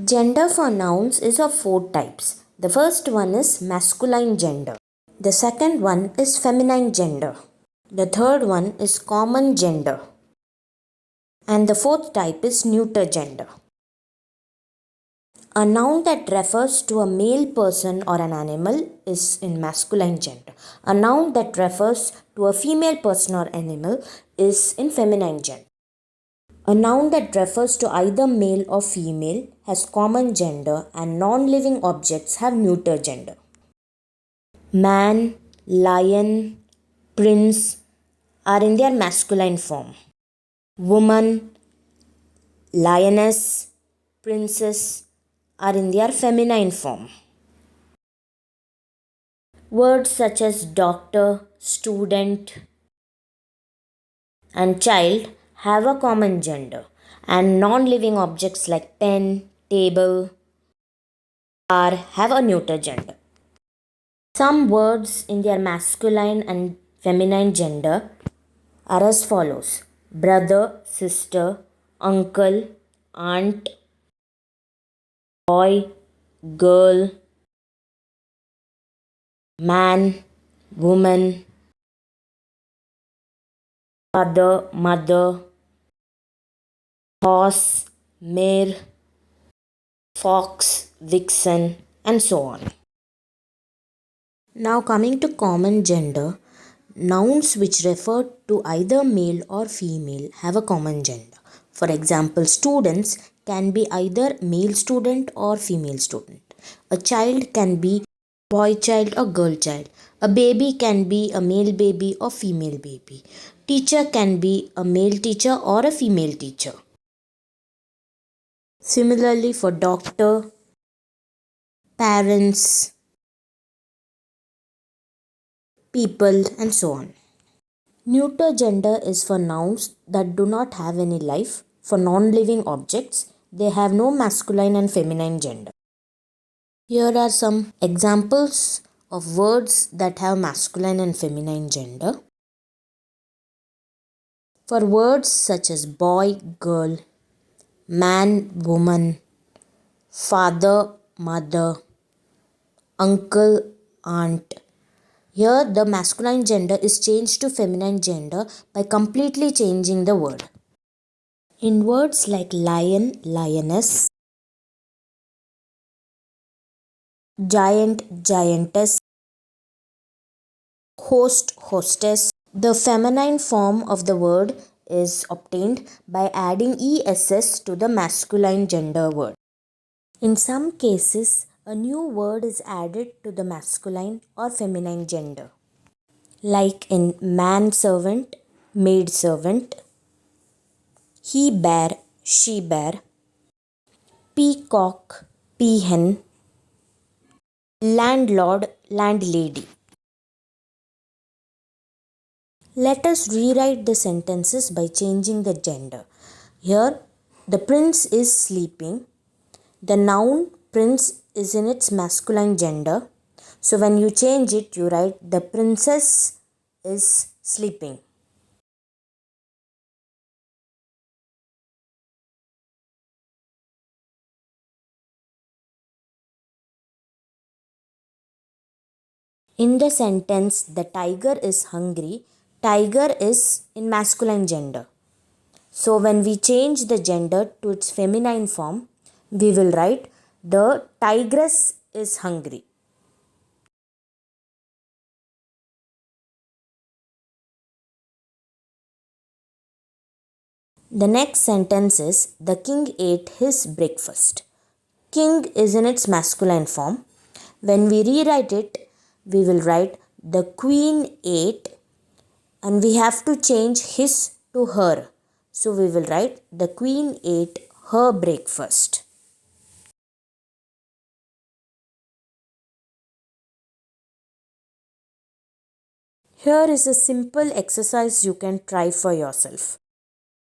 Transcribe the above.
Gender for nouns is of four types. The first one is masculine gender. The second one is feminine gender. The third one is common gender. And the fourth type is neuter gender. A noun that refers to a male person or an animal is in masculine gender. A noun that refers to a female person or animal is in feminine gender. A noun that refers to either male or female has common gender and non-living objects have neuter gender. Man, lion, prince are in their masculine form. Woman, lioness, princess are in their feminine form. Words such as doctor, student, and child have a common gender, and non living objects like pen, table, car have a neuter gender. Some words in their masculine and feminine gender are as follows: brother, sister, uncle, aunt, boy, girl, man, woman, father, mother, horse, mare, fox, vixen, and so on. Now, coming to common gender, nouns which refer to either male or female have a common gender. For example, students can be either male student or female student. A child can be boy child or girl child. A baby can be a male baby or female baby. Teacher can be a male teacher or a female teacher. Similarly, for doctor, parents, people, and so on. Neuter gender is for nouns that do not have any life. For non living objects, they have no masculine and feminine gender. Here are some examples of words that have masculine and feminine gender. For words such as boy, girl, man, woman, father, mother, uncle, aunt, here the masculine gender is changed to feminine gender by completely changing the word. In words like lion, lioness, giant, giantess, host, hostess, the feminine form of the word is obtained by adding ess to the masculine gender word. In some cases, a new word is added to the masculine or feminine gender, like in manservant, maidservant, he bear, she bear, peacock, peahen, landlord, landlady. Let us rewrite the sentences by changing the gender. Here, the prince is sleeping. The noun prince is in its masculine gender. So when you change it, you write the princess is sleeping. In the sentence, the tiger is hungry, tiger is in masculine gender. So when we change the gender to its feminine form, we will write the tigress is hungry. The next sentence is the king ate his breakfast. King is in its masculine form. When we rewrite it, we will write the queen ate and we have to change his to her. So we will write the queen ate her breakfast. Here is a simple exercise you can try for yourself.